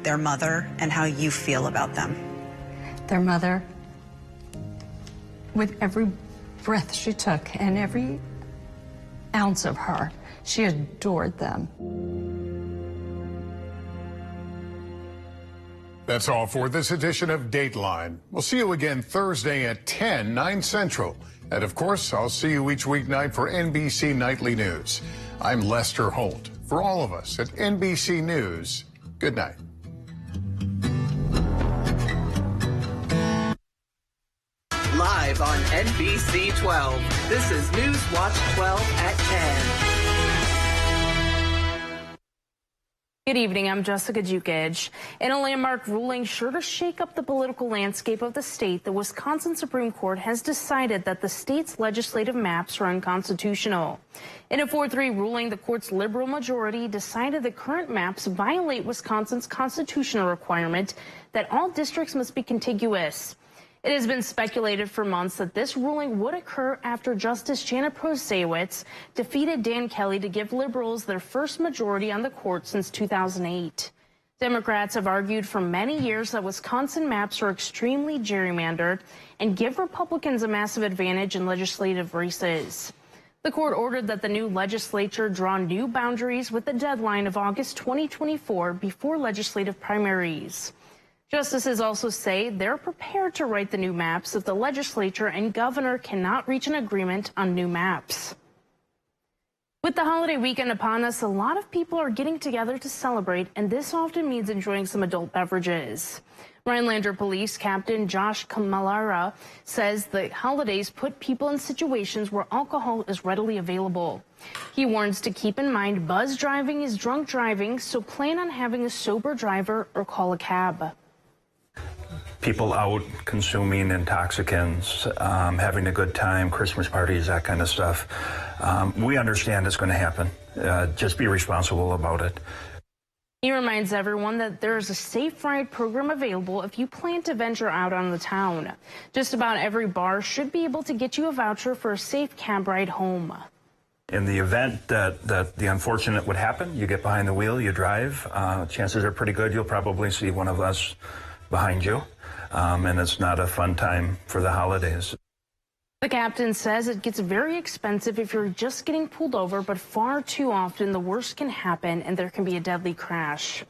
their mother, and how you feel about them. Their mother, with every breath she took and every ounce of her, she adored them. That's all for this edition of Dateline. We'll see you again Thursday at 10, 9 Central. And of course, I'll see you each weeknight for NBC Nightly News. I'm Lester Holt. For all of us at NBC News, good night. Live on NBC 12, this is News Watch 12 at 10. Good evening, I'm Jessica Jukich. In a landmark ruling sure to shake up the political landscape of the state, the Wisconsin Supreme Court has decided that the state's legislative maps are unconstitutional. In a 4-3 ruling, the court's liberal majority decided the current maps violate Wisconsin's constitutional requirement that all districts must be contiguous. It has been speculated for months that this ruling would occur after Justice Janet Protasiewicz defeated Dan Kelly to give liberals their first majority on the court since 2008. Democrats have argued for many years that Wisconsin maps are extremely gerrymandered and give Republicans a massive advantage in legislative races. The court ordered that the new legislature draw new boundaries with the deadline of August 2024 before legislative primaries. Justices also say they're prepared to write the new maps if the legislature and governor cannot reach an agreement on new maps. With the holiday weekend upon us, a lot of people are getting together to celebrate, and this often means enjoying some adult beverages. Rhinelander Police Captain Josh Kamalara says the holidays put people in situations where alcohol is readily available. He warns to keep in mind buzz driving is drunk driving, so plan on having a sober driver or call a cab. People out consuming intoxicants, having a good time, Christmas parties, that kind of stuff. We understand it's going to happen. Just be responsible about it. He reminds everyone that there is a safe ride program available if you plan to venture out on the town. Just about every bar should be able to get you a voucher for a safe cab ride home. In the event that the unfortunate would happen, you get behind the wheel, you drive, chances are pretty good you'll probably see one of us behind you. And it's not a fun time for the holidays. The captain says it gets very expensive if you're just getting pulled over, but far too often the worst can happen and there can be a deadly crash.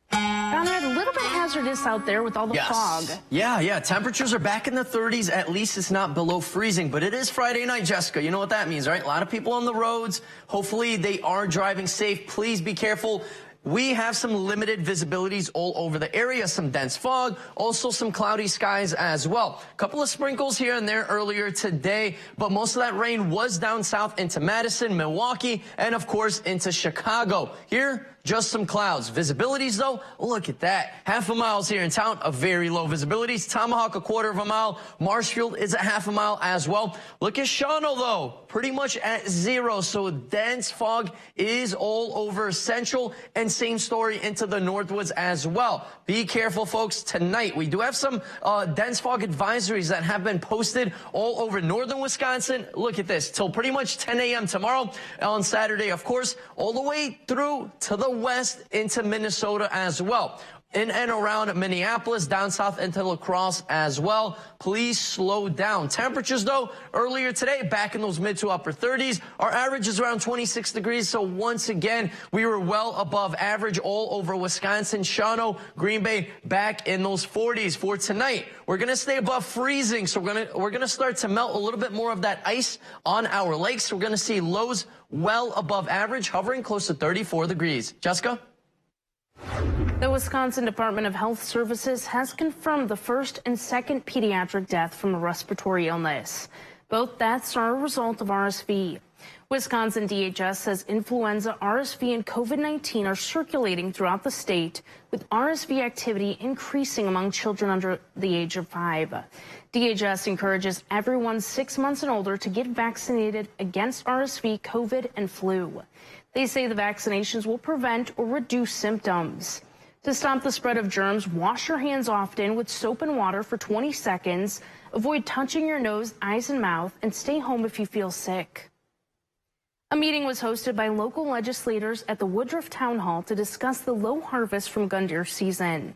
Conrad, a little bit hazardous out there with all the fog. Yeah. Temperatures are back in the 30s. At least it's not below freezing, but it is Friday night, Jessica. You know what that means, right? A lot of people on the roads. Hopefully they are driving safe. Please be careful. We have some limited visibilities all over the area, some dense fog, also some cloudy skies as well. A couple of sprinkles here and there earlier today, but most of that rain was down south into Madison, Milwaukee, and of course into Chicago. Here, just some clouds. Visibilities, though, look at that. Half a mile here in town, a very low visibilities. Tomahawk, a quarter of a mile. Marshfield is a half a mile as well. Look at Shawano, though, pretty much at 0. So dense fog is all over Central, and same story into the Northwoods as well. Be careful, folks. Tonight, we do have some dense fog advisories that have been posted all over northern Wisconsin. Look at this, till pretty much 10 a.m. tomorrow. On Saturday, of course, all the way through to the west into Minnesota as well. In and around Minneapolis, down south into La Crosse as well. Please slow down. Temperatures, though, earlier today, back in those mid to upper 30s. Our average is around 26 degrees, so once again, we were well above average all over Wisconsin. Shawano, Green Bay, back in those 40s. For tonight, we're going to stay above freezing, so we're gonna start to melt a little bit more of that ice on our lakes. We're going to see lows well above average, hovering close to 34 degrees. Jessica? The Wisconsin Department of Health Services has confirmed the first and second pediatric death from a respiratory illness. Both deaths are a result of RSV. Wisconsin DHS says influenza, RSV, and COVID-19 are circulating throughout the state, with RSV activity increasing among children under the age of 5. DHS encourages everyone 6 months and older to get vaccinated against RSV, COVID, and flu. They say the vaccinations will prevent or reduce symptoms. To stop the spread of germs, wash your hands often with soap and water for 20 seconds. Avoid touching your nose, eyes, and mouth, and stay home if you feel sick. A meeting was hosted by local legislators at the Woodruff Town Hall to discuss the low harvest from gun deer season.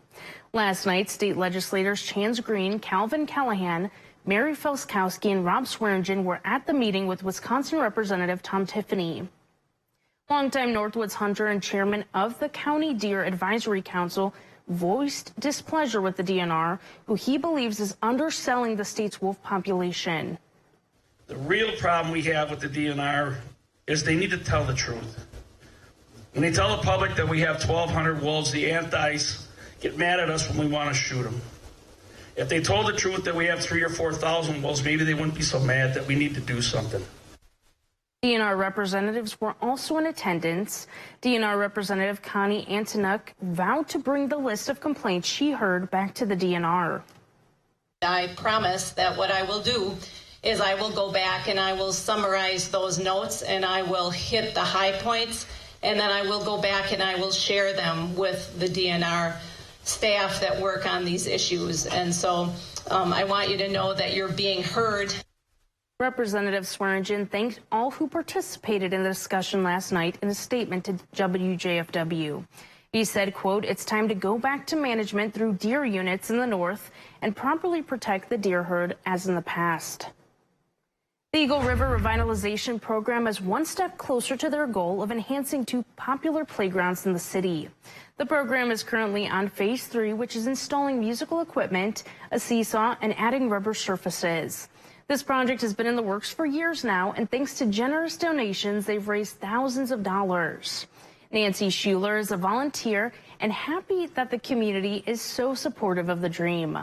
Last night, state legislators Chance Green, Calvin Callahan, Mary Felskowski, and Rob Swearingen were at the meeting with Wisconsin Representative Tom Tiffany. Longtime Northwoods hunter and chairman of the County Deer Advisory Council voiced displeasure with the DNR, who he believes is underselling the state's wolf population. The real problem we have with the DNR is they need to tell the truth. When they tell the public that we have 1,200 wolves, the antis get mad at us when we want to shoot them. If they told the truth that we have 3,000 or 4,000 wolves, maybe they wouldn't be so mad that we need to do something. DNR representatives were also in attendance. DNR Representative Connie Antonuk vowed to bring the list of complaints she heard back to the DNR. I promise that what I will do is I will go back and I will summarize those notes and I will hit the high points, and then I will go back and I will share them with the DNR staff that work on these issues. And so I want you to know that you're being heard. Representative Swearingen thanked all who participated in the discussion last night in a statement to WJFW. He said, quote, "It's time to go back to management through deer units in the north and properly protect the deer herd as in the past." The Eagle River Revitalization Program is one step closer to their goal of enhancing two popular playgrounds in the city. The program is currently on Phase 3, which is installing musical equipment, a seesaw, and adding rubber surfaces. This project has been in the works for years now, and thanks to generous donations, they've raised thousands of dollars. Nancy Schuler is a volunteer and happy that the community is so supportive of the dream.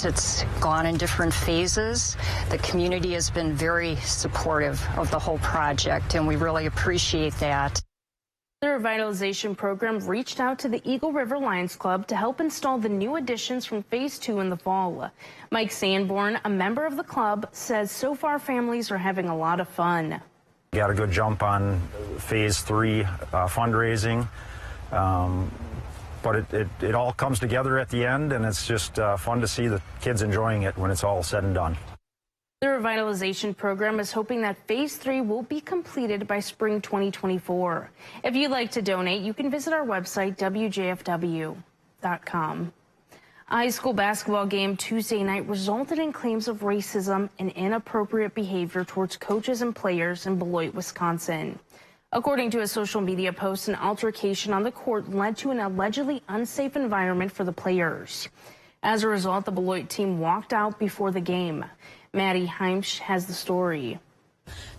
It's gone in different phases. The community has been very supportive of the whole project, and we really appreciate that. The revitalization program reached out to the Eagle River Lions Club to help install the new additions from Phase 2 in the fall. Mike Sanborn, a member of the club, says so far families are having a lot of fun. Got a good jump on Phase 3 fundraising. But it all comes together at the end, and it's just fun to see the kids enjoying it when it's all said and done. The revitalization program is hoping that Phase 3 will be completed by spring 2024. If you'd like to donate, you can visit our website, WJFW.com. A high school basketball game Tuesday night resulted in claims of racism and inappropriate behavior towards coaches and players in Beloit, Wisconsin. According to a social media post, an altercation on the court led to an allegedly unsafe environment for the players. As a result, the Beloit team walked out before the game. Maddie Heimsch has the story.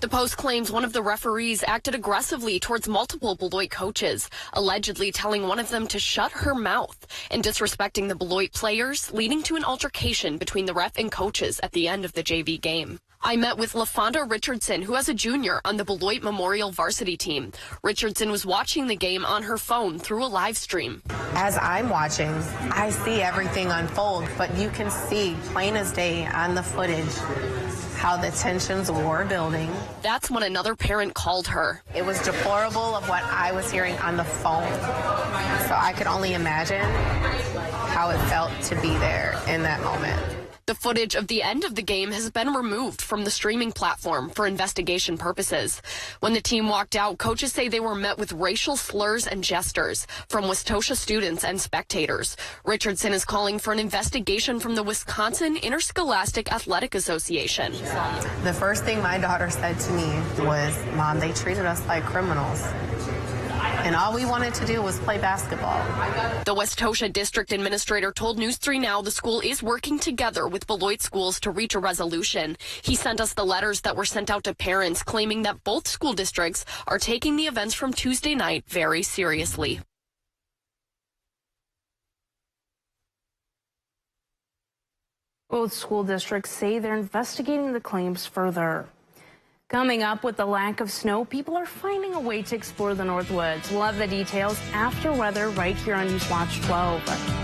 The Post claims one of the referees acted aggressively towards multiple Beloit coaches, allegedly telling one of them to shut her mouth and disrespecting the Beloit players, leading to an altercation between the ref and coaches at the end of the JV game. I met with LaFonda Richardson, who is a junior on the Beloit Memorial varsity team. Richardson was watching the game on her phone through a live stream. As I'm watching, I see everything unfold, but you can see plain as day on the footage how the tensions were building. That's when another parent called her. It was deplorable of what I was hearing on the phone. So I could only imagine how it felt to be there in that moment. The footage of the end of the game has been removed from the streaming platform for investigation purposes. When the team walked out, coaches say they were met with racial slurs and gestures from Westosha students and spectators. Richardson is calling for an investigation from the Wisconsin Interscholastic Athletic Association. The first thing my daughter said to me was, "Mom, they treated us like criminals." And all we wanted to do was play basketball. The Westosha district administrator told News 3 Now the school is working together with Beloit schools to reach a resolution. He sent us the letters that were sent out to parents claiming that both school districts are taking the events from Tuesday night very seriously. Both school districts say they're investigating the claims further. Coming up, with the lack of snow, people are finding a way to explore the Northwoods. We'll have the details after weather right here on Newswatch 12.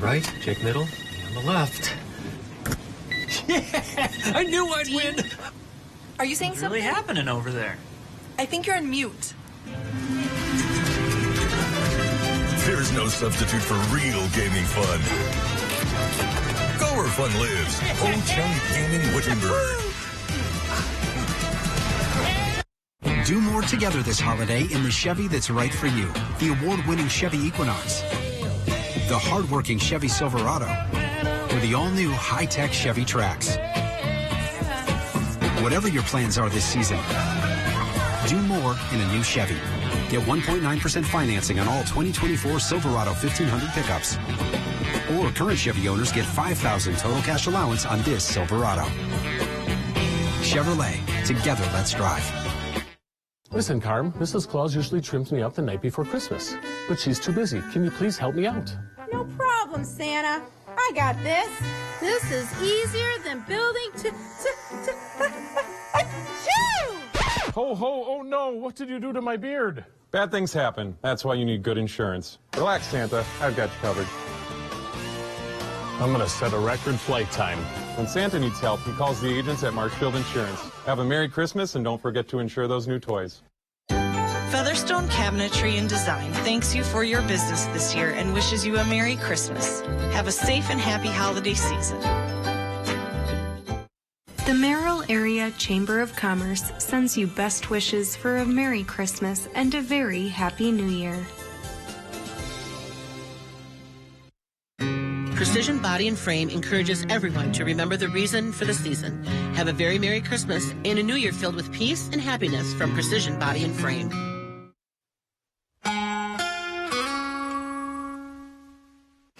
right, Jake middle, me on the left. Yeah, I knew I'd win. Are you saying What's something? really happening over there? I think you're on mute. There's no substitute for real gaming fun. Go where fun lives. Old Chunk Gaming Wittenberg. Do more together this holiday in the Chevy that's right for you. The award-winning Chevy Equinox, the hard-working Chevy Silverado, or the all-new high-tech Chevy Trax. Whatever your plans are this season, do more in a new Chevy. Get 1.9% financing on all 2024 Silverado 1500 pickups. Or current Chevy owners get $5,000 total cash allowance on this Silverado. Chevrolet, together let's drive. Listen, Carm, Mrs. Claus usually trims me up the night before Christmas, but she's too busy. Can you please help me out? No problem, Santa. I got this. This is easier than building Achoo! Ho, ho, oh no, what did you do to my beard? Bad things happen. That's why you need good insurance. Relax, Santa. I've got you covered. I'm gonna set a record flight time. When Santa needs help, he calls the agents at Marshfield Insurance. Have a Merry Christmas, and don't forget to insure those new toys. Featherstone Cabinetry and Design thanks you for your business this year and wishes you a Merry Christmas. Have a safe and happy holiday season. The Merrill Area Chamber of Commerce sends you best wishes for a Merry Christmas and a very Happy New Year. Precision Body and Frame encourages everyone to remember the reason for the season. Have a very Merry Christmas and a New Year filled with peace and happiness from Precision Body and Frame.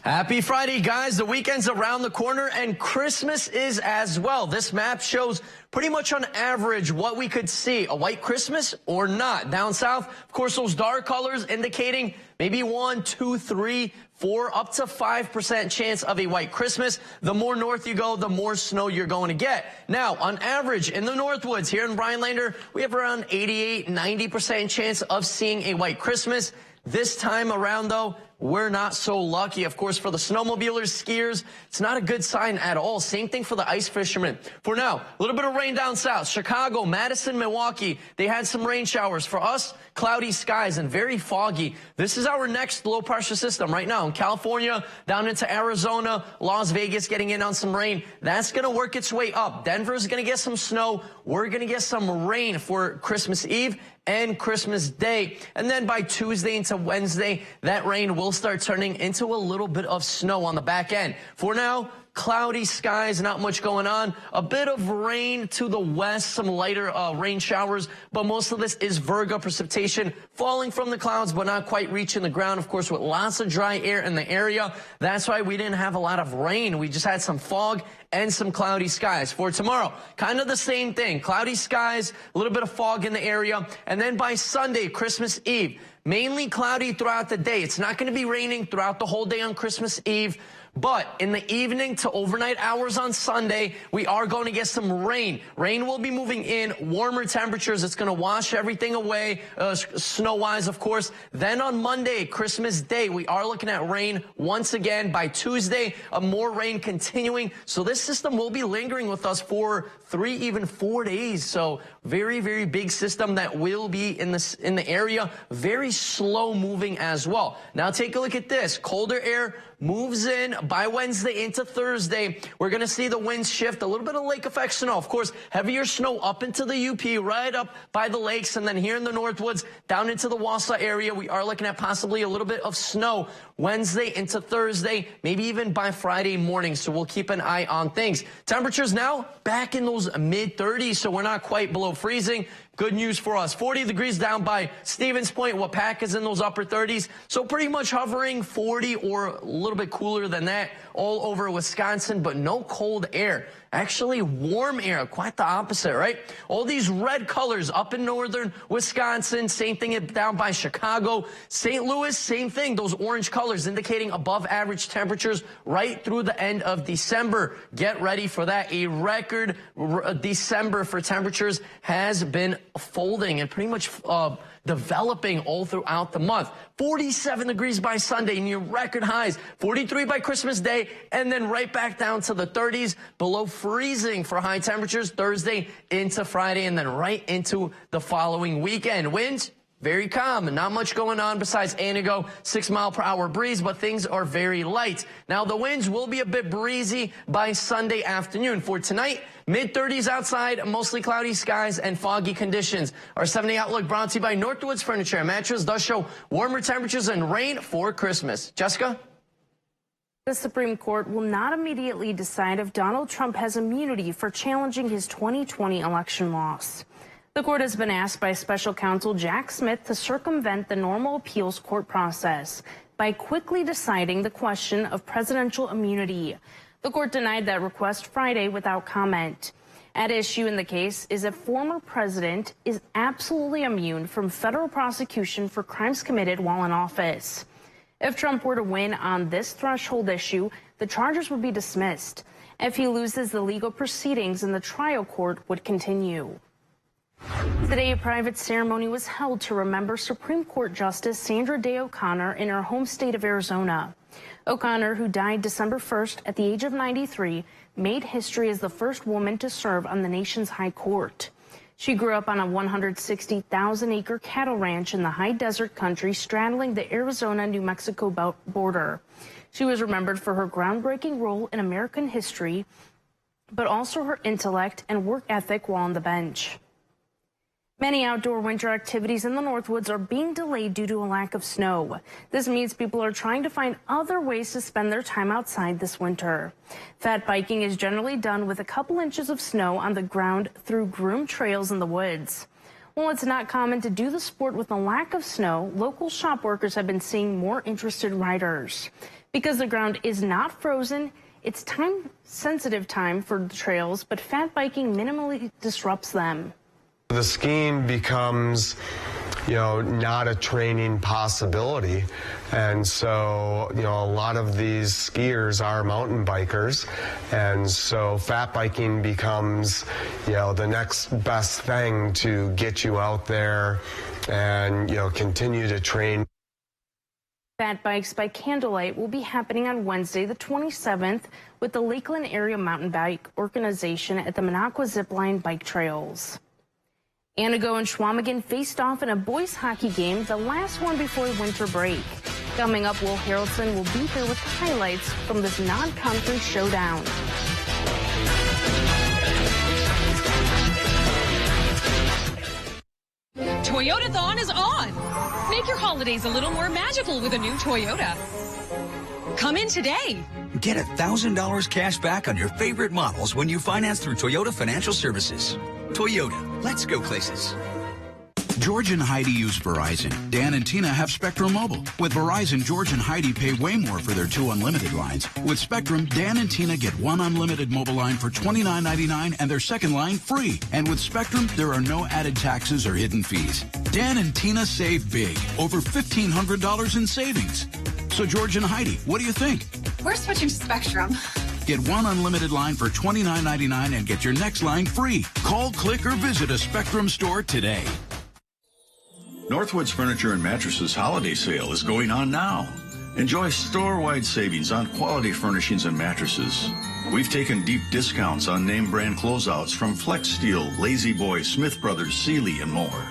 Happy Friday, guys. The weekend's around the corner and Christmas is as well. This map shows pretty much on average what we could see, a white Christmas or not. Down south, of course, those dark colors indicating maybe 1, 2, 3, 4, up to 5% chance of a white Christmas. The more north you go, the more snow you're going to get. Now, on average, in the Northwoods here in Rhinelander, we have around 88, 90% chance of seeing a white Christmas. This time around, though, we're not so lucky. Of course, for the snowmobilers, skiers, it's not a good sign at all. Same thing for the ice fishermen. For now, a little bit of rain down south. Chicago, Madison, Milwaukee, they had some rain showers. For us, cloudy skies and very foggy. This is our next low pressure system right now in California, down into Arizona, Las Vegas getting in on some rain. That's going to work its way up. Denver's going to get some snow. We're going to get some rain for Christmas Eve and Christmas Day. And then by Tuesday into Wednesday, that rain will start turning into a little bit of snow on the back end. For now, cloudy skies, not much going on. A bit of rain to the west, some lighter rain showers, but most of this is virga precipitation falling from the clouds, but not quite reaching the ground. Of course, with lots of dry air in the area. That's why we didn't have a lot of rain. We just had some fog and some cloudy skies. For tomorrow, kind of the same thing. Cloudy skies, a little bit of fog in the area. And then by Sunday, Christmas Eve, mainly cloudy throughout the day. It's not going to be raining throughout the whole day on Christmas Eve. But in the evening to overnight hours on Sunday, we are going to get some rain. Rain will be moving in, warmer temperatures. It's going to wash everything away, snow-wise, of course. Then on Monday, Christmas Day, we are looking at rain once again. By Tuesday, more rain continuing. So this system will be lingering with us for 3, even 4 days. So very, very big system that will be in the area. Very slow moving as well. Now take a look at this. Colder air moves in by Wednesday into Thursday. We're going to see the winds shift, a little bit of lake effect snow. Of course, heavier snow up into the UP, right up by the lakes, and then here in the Northwoods, down into the Wausau area, we are looking at possibly a little bit of snow Wednesday into Thursday, maybe even by Friday morning. So we'll keep an eye on things. Temperatures now back in those mid-30s, so we're not quite below freezing. Good news for us. 40 degrees down by Stevens Point. Wapak is in those upper 30s. So pretty much hovering 40 or a little bit cooler than that all over Wisconsin, but no cold air. Actually warm air, quite the opposite, right? All these red colors up in northern Wisconsin, same thing down by Chicago. St. Louis, same thing. Those orange colors indicating above average temperatures right through the end of December. Get ready for that. A record December for temperatures has been folding and pretty much developing all throughout the month. 47 degrees by Sunday, near record highs. 43 by Christmas Day, and then right back down to the 30s, below freezing for high temperatures Thursday into Friday, and then right into the following weekend. Winds, very calm, not much going on besides Anago, 6-mile-per-hour breeze, but things are very light. Now, the winds will be a bit breezy by Sunday afternoon. For tonight, mid-30s outside, mostly cloudy skies and foggy conditions. Our 7-day outlook brought to you by Northwoods Furniture and Mattress does show warmer temperatures and rain for Christmas. Jessica? The Supreme Court will not immediately decide if Donald Trump has immunity for challenging his 2020 election loss. The court has been asked by special counsel Jack Smith to circumvent the normal appeals court process by quickly deciding the question of presidential immunity. The court denied that request Friday without comment. At issue in the case is if former president is absolutely immune from federal prosecution for crimes committed while in office. If Trump were to win on this threshold issue, the charges would be dismissed. If he loses, the legal proceedings in the trial court would continue. Today, a private ceremony was held to remember Supreme Court Justice Sandra Day O'Connor in her home state of Arizona. O'Connor, who died December 1st at the age of 93, made history as the first woman to serve on the nation's high court. She grew up on a 160,000-acre cattle ranch in the high desert country straddling the Arizona-New Mexico border. She was remembered for her groundbreaking role in American history, but also her intellect and work ethic while on the bench. Many outdoor winter activities in the Northwoods are being delayed due to a lack of snow. This means people are trying to find other ways to spend their time outside this winter. Fat biking is generally done with a couple inches of snow on the ground through groomed trails in the woods. While it's not common to do the sport with a lack of snow, local shop workers have been seeing more interested riders. Because the ground is not frozen, it's time-sensitive time for the trails, but fat biking minimally disrupts them. The skiing becomes, not a training possibility. And so, a lot of these skiers are mountain bikers. And so fat biking becomes, the next best thing to get you out there and, continue to train. Fat Bikes by Candlelight will be happening on Wednesday, the 27th, with the Lakeland Area Mountain Bike Organization at the Minocqua Zipline Bike Trails. Anago and Schwamigan faced off in a boys hockey game, the last one before winter break. Coming up, Will Harrelson will be here with highlights from this non-conference showdown. Toyotathon is on! Make your holidays a little more magical with a new Toyota. Come in today. Get $1,000 cash back on your favorite models when you finance through Toyota Financial Services. Toyota, let's go places. George and Heidi use Verizon. Dan and Tina have Spectrum Mobile. With Verizon, George and Heidi pay way more for their 2 unlimited lines. With Spectrum, Dan and Tina get 1 unlimited mobile line for $29.99 and their second line free. And with Spectrum, there are no added taxes or hidden fees. Dan and Tina save big, over $1,500 in savings. So George and Heidi, what do you think? We're switching to Spectrum. Get 1 unlimited line for $29.99 and get your next line free. Call, click, or visit a Spectrum store today. Northwoods Furniture and Mattresses holiday sale is going on now. Enjoy store-wide savings on quality furnishings and mattresses. We've taken deep discounts on name brand closeouts from Flex Steel, Lazy Boy, Smith Brothers, Sealy, and more.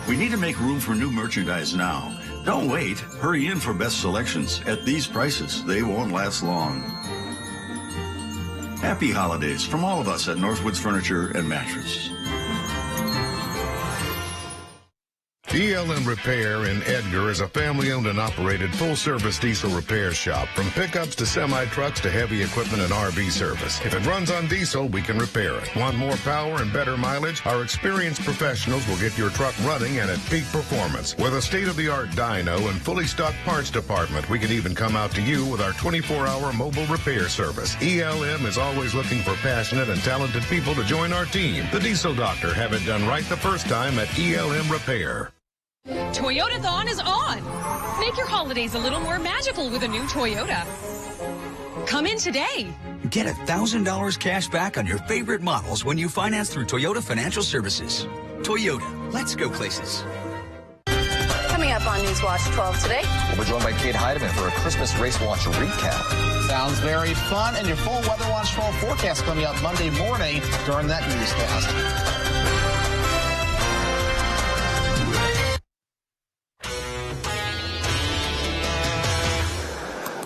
We need to make room for new merchandise now. Don't wait. Hurry in for best selections. At these prices, they won't last long. Happy holidays from all of us at Northwoods Furniture and Mattress. ELM Repair in Edgar is a family-owned and operated full-service diesel repair shop. From pickups to semi-trucks to heavy equipment and RV service. If it runs on diesel, we can repair it. Want more power and better mileage? Our experienced professionals will get your truck running and at peak performance. With a state-of-the-art dyno and fully stocked parts department, we can even come out to you with our 24-hour mobile repair service. ELM is always looking for passionate and talented people to join our team. The Diesel Doctor, have it done right the first time at ELM Repair. Toyotathon is on! Make your holidays a little more magical with a new Toyota. Come in today. Get $1,000 cash back on your favorite models when you finance through Toyota Financial Services. Toyota, let's go places. Coming up on Newswatch 12 today. We'll be joined by Kate Heidemann for a Christmas Race Watch recap. Sounds very fun, and your full Weather Watch 12 forecast coming up Monday morning during that newscast.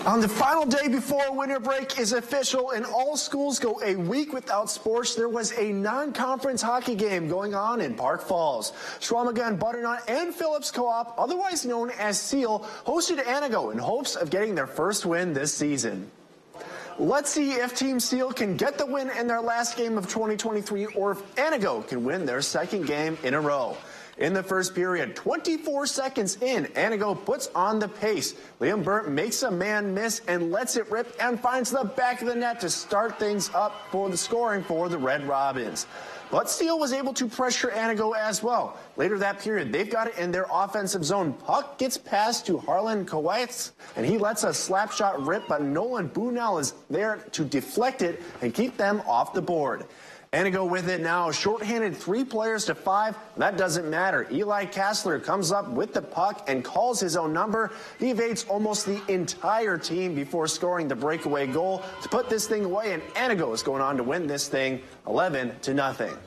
On the final day before winter break is official and all schools go a week without sports, there was a non-conference hockey game going on in Park Falls. Schwamigan, Butternut, and Phillips Co-op, otherwise known as SEAL, hosted Anago in hopes of getting their first win this season. Let's see if Team SEAL can get the win in their last game of 2023 or if Anago can win their second game in a row. In the first period, 24 seconds in, Anago puts on the pace. Liam Burnt makes a man miss and lets it rip and finds the back of the net to start things up for the scoring for the Red Robins. But Steele was able to pressure Anago as well. Later that period, they've got it in their offensive zone. Puck gets passed to Harlan Kowitz, and he lets a slap shot rip, but Nolan Bunel is there to deflect it and keep them off the board. Anago with it now, shorthanded 3 players to 5. That doesn't matter. Eli Kassler comes up with the puck and calls his own number. He evades almost the entire team before scoring the breakaway goal to put this thing away, and Anago is going on to win this thing 11-0.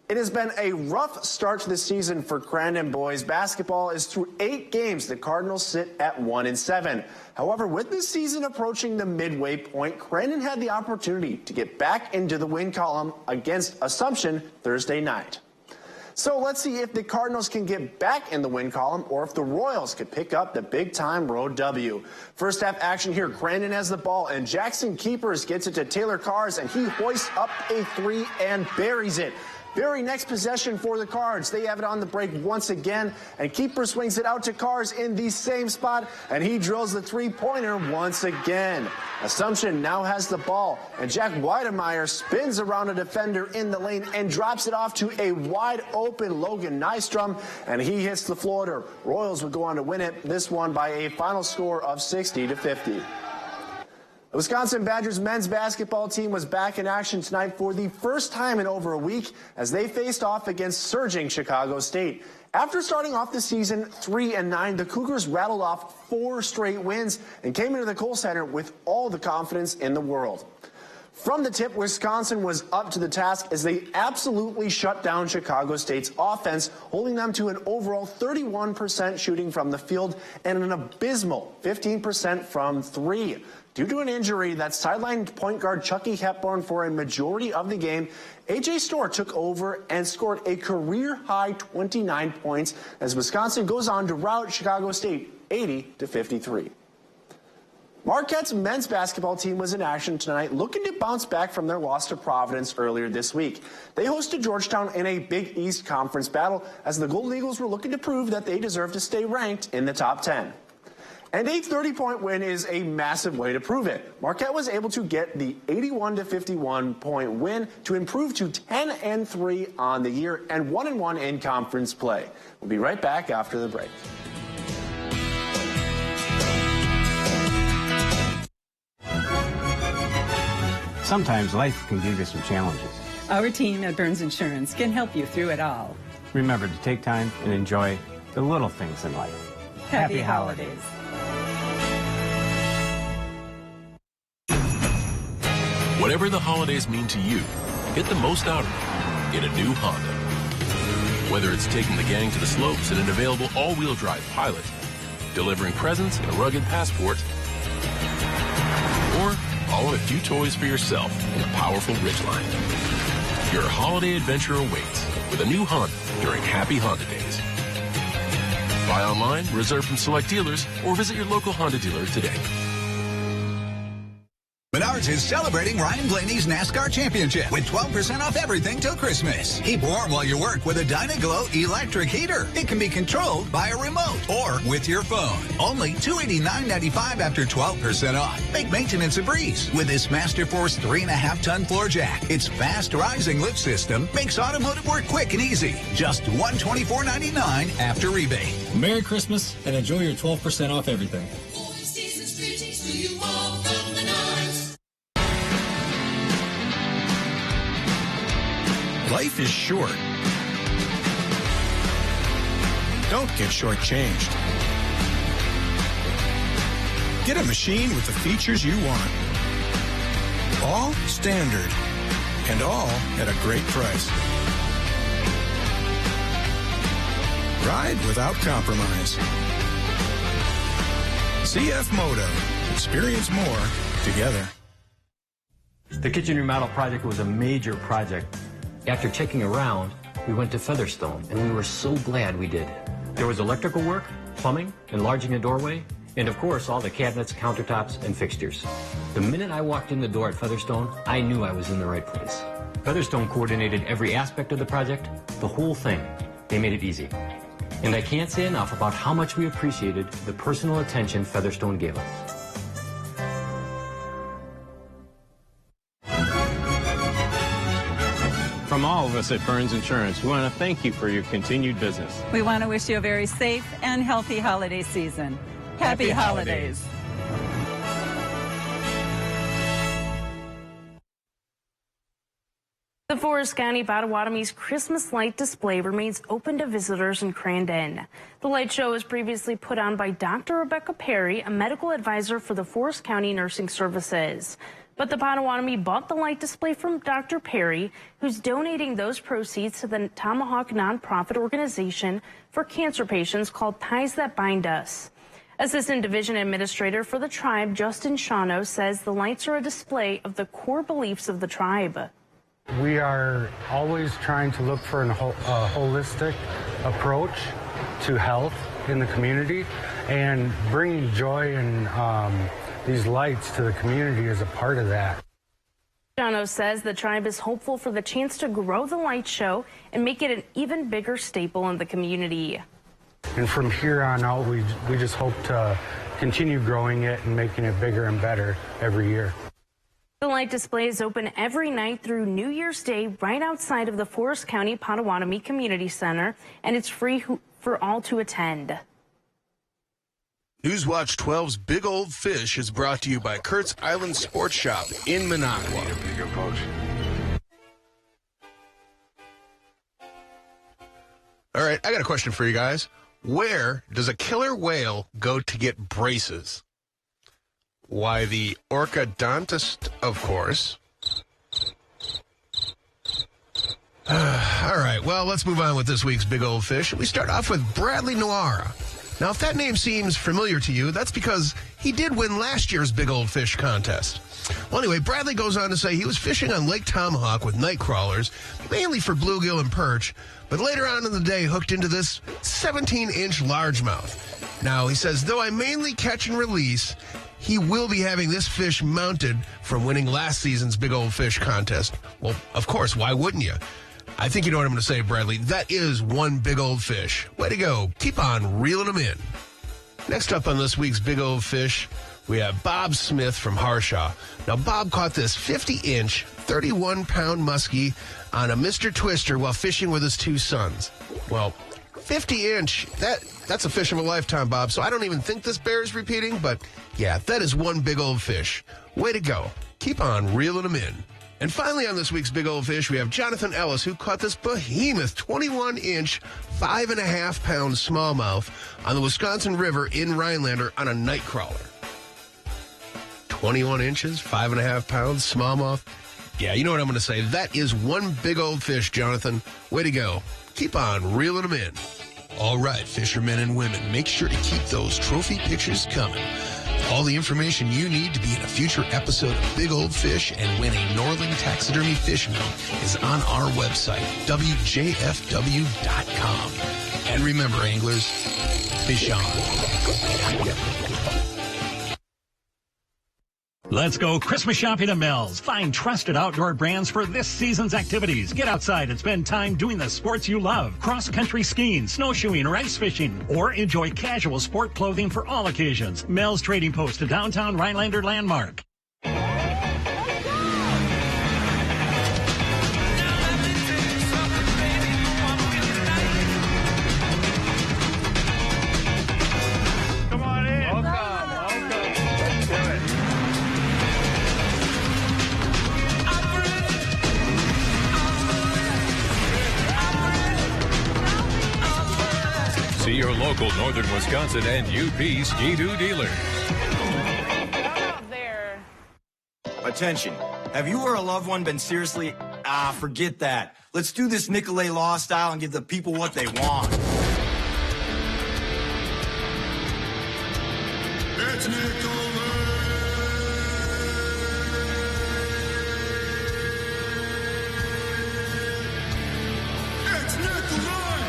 It has been a rough start to the season for Crandon boys. Basketball is through 8 games. The Cardinals sit at 1-7. However, with the season approaching the midway point, Crandon had the opportunity to get back into the win column against Assumption Thursday night. So let's see if the Cardinals can get back in the win column or if the Royals could pick up the big-time road W. First half action here, Crandon has the ball, and Jackson Keepers gets it to Taylor Cars, and he hoists up a 3 and buries it. Very next possession for the Cards. They have it on the break once again, and Keeper swings it out to Cars in the same spot, and he drills the 3-pointer once again. Assumption now has the ball, and Jack Weidemeyer spins around a defender in the lane and drops it off to a wide-open Logan Nystrom, and he hits the floater. Royals would go on to win it, this one by a final score of 60-50. The Wisconsin Badgers men's basketball team was back in action tonight for the first time in over a week as they faced off against surging Chicago State. After starting off the season 3-9, the Cougars rattled off 4 straight wins and came into the Kohl Center with all the confidence in the world. From the tip, Wisconsin was up to the task as they absolutely shut down Chicago State's offense, holding them to an overall 31% shooting from the field and an abysmal 15% from 3. Due to an injury that sidelined point guard Chucky Hepburn for a majority of the game, A.J. Storr took over and scored a career-high 29 points as Wisconsin goes on to rout Chicago State 80-53. Marquette's men's basketball team was in action tonight, looking to bounce back from their loss to Providence earlier this week. They hosted Georgetown in a Big East Conference battle as the Golden Eagles were looking to prove that they deserve to stay ranked in the top 10. And a 30-point win is a massive way to prove it. Marquette was able to get the 81-51-point win to improve to 10-3 on the year and 1-1 in conference play. We'll be right back after the break. Sometimes life can give you some challenges. Our team at Burns Insurance can help you through it all. Remember to take time and enjoy the little things in life. Happy holidays. Whatever the holidays mean to you, get the most out of it in a new Honda. Whether it's taking the gang to the slopes in an available all-wheel drive Pilot, delivering presents in a rugged Passport, or hauling a few toys for yourself in a powerful Ridgeline. Your holiday adventure awaits with a new Honda during Happy Honda Days. Buy online, reserve from select dealers, or visit your local Honda dealer today. Menards is celebrating Ryan Blaney's NASCAR Championship with 12% off everything till Christmas. Keep warm while you work with a Dynaglow electric heater. It can be controlled by a remote or with your phone. Only $289.95 after 12% off. Make maintenance a breeze with this Masterforce 3.5-ton floor jack. Its fast rising lift system makes automotive work quick and easy. Just $124.99 after rebate. Merry Christmas and enjoy your 12% off everything. Life is short. Don't get shortchanged. Get a machine with the features you want. All standard. And all at a great price. Ride without compromise. CF Moto. Experience more together. The kitchen remodel project was a major project. After checking around, we went to Featherstone, and we were so glad we did. There was electrical work, plumbing, enlarging a doorway, and of course, all the cabinets, countertops, and fixtures. The minute I walked in the door at Featherstone, I knew I was in the right place. Featherstone coordinated every aspect of the project, the whole thing. They made it easy. And I can't say enough about how much we appreciated the personal attention Featherstone gave us. From all of us at Burns Insurance, we want to thank you for your continued business. We want to wish you a very safe and healthy holiday season. Happy holidays. The Forest County Potawatomi's Christmas light display remains open to visitors in Crandon. The light show was previously put on by Dr. Rebecca Perry, a medical advisor for the Forest County Nursing Services. But the Potawatomi bought the light display from Dr. Perry, who's donating those proceeds to the Tomahawk nonprofit organization for cancer patients called Ties That Bind Us. Assistant Division Administrator for the tribe, Justin Shano, says the lights are a display of the core beliefs of the tribe. We are always trying to look for a holistic approach to health in the community, and bringing joy and these lights to the community is a part of that. Shano says the tribe is hopeful for the chance to grow the light show and make it an even bigger staple in the community. And from here on out, we just hope to continue growing it and making it bigger and better every year. The light display is open every night through New Year's Day right outside of the Forest County Potawatomi Community Center, and it's free for all to attend. Newswatch 12's Big Old Fish is brought to you by Kurt's Island Sports Shop in Minocqua. All right, I got a question for you guys. Where does a killer whale go to get braces? Why, the orthodontist, of course. All right, well, let's move on with this week's Big Old Fish. We start off with Bradley Noara. Now, if that name seems familiar to you, that's because he did win last year's Big Old Fish contest. Well, anyway, Bradley goes on to say he was fishing on Lake Tomahawk with night crawlers, mainly for bluegill and perch, but later on in the day hooked into this 17-inch largemouth. Now, he says, though I mainly catch and release, he will be having this fish mounted from winning last season's Big Old Fish contest. Well, of course, why wouldn't you? I think you know what I'm going to say, Bradley. That is one big old fish. Way to go. Keep on reeling them in. Next up on this week's Big Old Fish, we have Bob Smith from Harshaw. Now, Bob caught this 50-inch, 31-pound muskie on a Mr. Twister while fishing with his two sons. Well, 50-inch, that's a fish of a lifetime, Bob, so I don't even think this bears repeating, but yeah, that is one big old fish. Way to go. Keep on reeling them in. And finally on this week's Big Old Fish, we have Jonathan Ellis, who caught this behemoth 21-inch, 5.5-pound smallmouth on the Wisconsin River in Rhinelander on a night crawler. 21 inches, 5.5 pounds, smallmouth. Yeah, you know what I'm going to say. That is one big old fish, Jonathan. Way to go. Keep on reeling them in. All right, fishermen and women, make sure to keep those trophy pictures coming. All the information you need to be in a future episode of Big Old Fish and win a Norling Taxidermy fish meal is on our website, WJFW.com. And remember, anglers, fish on. Let's go Christmas shopping at Mel's. Find trusted outdoor brands for this season's activities. Get outside and spend time doing the sports you love. Cross-country skiing, snowshoeing, or ice fishing. Or enjoy casual sport clothing for all occasions. Mel's Trading Post, a downtown Rhinelander landmark. your local Northern Wisconsin and UP Ski-Doo dealers. Attention. Have you or a loved one been seriously... forget that. Let's do this Nicolay Law style and give the people what they want. It's Nicolay. It's Nicolay.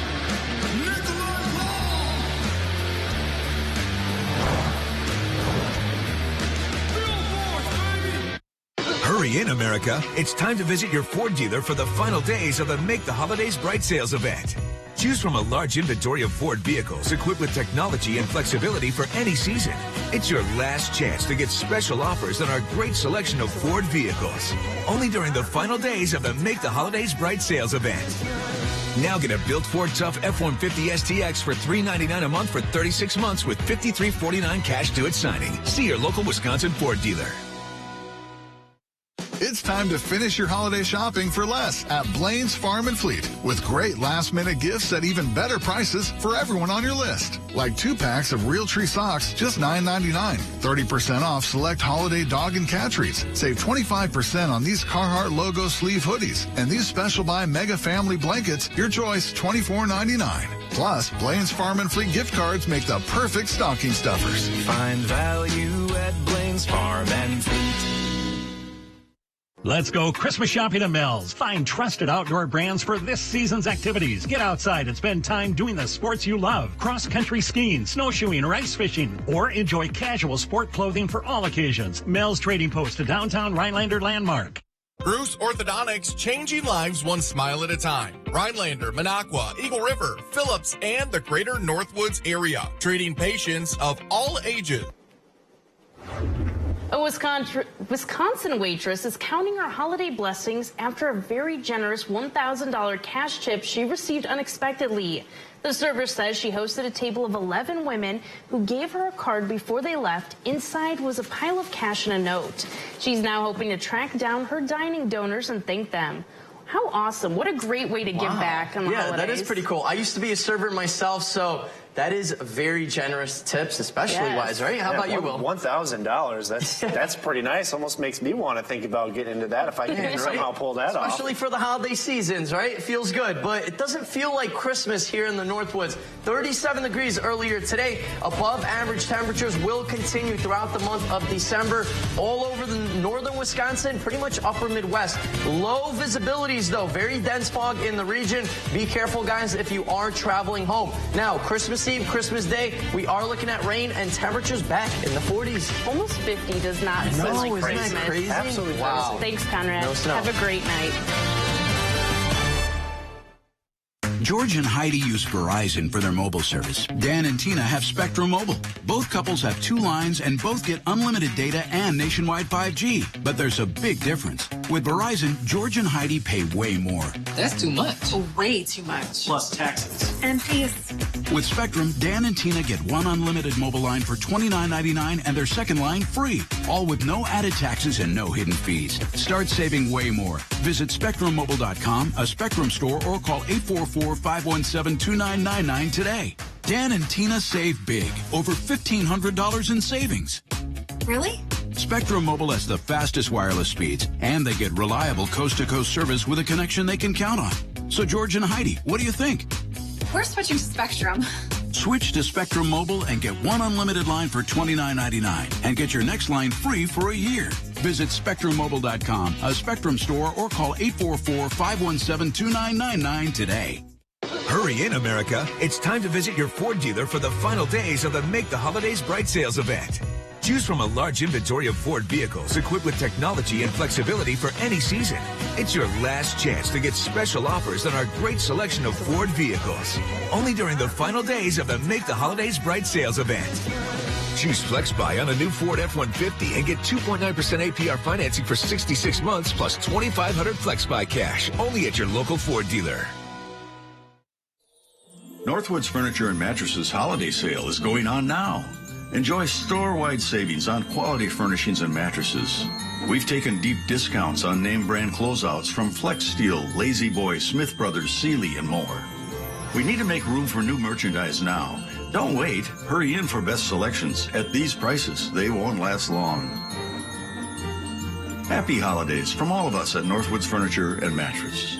Nicolay Law. Hurry in, America. It's time to visit your Ford dealer for the final days of the Make the Holidays Bright sales event. Choose from a large inventory of Ford vehicles equipped with technology and flexibility for any season. It's your last chance to get special offers on our great selection of Ford vehicles. Only during the final days of the Make the Holidays Bright sales event. Now get a built Ford Tough F-150 STX for $399 a month for 36 months with $53.49 cash due at signing. See your local Wisconsin Ford dealer. It's time to finish your holiday shopping for less at Blaine's Farm and Fleet with great last-minute gifts at even better prices for everyone on your list. Like 2 packs of Realtree socks, just $9.99. 30% off select holiday dog and cat treats. Save 25% on these Carhartt logo sleeve hoodies. And these special buy mega family blankets, your choice, $24.99. Plus, Blaine's Farm and Fleet gift cards make the perfect stocking stuffers. Find value at Blaine's Farm and Fleet. Let's go Christmas shopping at Mills. Find trusted outdoor brands for this season's activities. Get outside and spend time doing the sports you love. Cross-country skiing, snowshoeing, or ice fishing. Or enjoy casual sport clothing for all occasions. Mills Trading Post, a downtown Rhinelander landmark. Bruce Orthodontics, changing lives one smile at a time. Rhinelander, Minocqua, Eagle River, Phillips, and the greater Northwoods area. Treating patients of all ages. A Wisconsin waitress is counting her holiday blessings after a very generous $1,000 cash tip she received unexpectedly. The server says she hosted a table of 11 women who gave her a card before they left. Inside was a pile of cash and a note. She's now hoping to track down her dining donors and thank them. How awesome. What a great way to give back on the holidays. Yeah, that is pretty cool. I used to be a server myself, so that is very generous tips, especially wise, right? How about you, Will? $1,000. That's pretty nice. Almost makes me want to think about getting into that if I can somehow pull that off. Especially for the holiday seasons, right? It feels good, but it doesn't feel like Christmas here in the Northwoods. 37 degrees earlier today. Above average temperatures will continue throughout the month of December all over the northern Wisconsin, pretty much upper Midwest. Low visibilities, though. Very dense fog in the region. Be careful, guys, if you are traveling home. Now, Christmas Eve, Christmas Day, we are looking at rain and temperatures back in the 40s. Almost 50 does not sound like isn't Christmas. that crazy? Absolutely. Wow. Thanks, Conrad. No snow. Have a great night. George and Heidi use Verizon for their mobile service. Dan and Tina have Spectrum Mobile. Both couples have 2 lines and both get unlimited data and nationwide 5G. But there's a big difference. With Verizon, George and Heidi pay way more. That's too much. Way too much. Plus taxes. And fees. With Spectrum, Dan and Tina get 1 unlimited mobile line for $29.99 and their second line free. All with no added taxes and no hidden fees. Start saving way more. Visit SpectrumMobile.com, a Spectrum store, or call 844-517-2999 today. Dan and Tina save big. Over $1,500 in savings. Really? Spectrum Mobile has the fastest wireless speeds, and they get reliable coast-to-coast service with a connection they can count on. So, George and Heidi, what do you think? We're switching to Spectrum. Switch to Spectrum Mobile and get 1 unlimited line for $29.99 and get your next line free for a year. Visit SpectrumMobile.com, a Spectrum store, or call 844-517-2999 today. Hurry in, America. It's time to visit your Ford dealer for the final days of the Make the Holidays Bright sales event. Choose from a large inventory of Ford vehicles equipped with technology and flexibility for any season. It's your last chance to get special offers on our great selection of Ford vehicles. Only during the final days of the Make the Holidays Bright sales event. Choose FlexBuy on a new Ford F-150 and get 2.9% APR financing for 66 months plus $2,500 FlexBuy cash. Only at your local Ford dealer. Northwoods Furniture and Mattresses holiday sale is going on now. Enjoy store-wide savings on quality furnishings and mattresses. We've taken deep discounts on name brand closeouts from Flex Steel, Lazy Boy, Smith Brothers, Sealy, and more. We need to make room for new merchandise now. Don't wait. Hurry in for best selections. At these prices, they won't last long. Happy holidays from all of us at Northwoods Furniture and Mattress.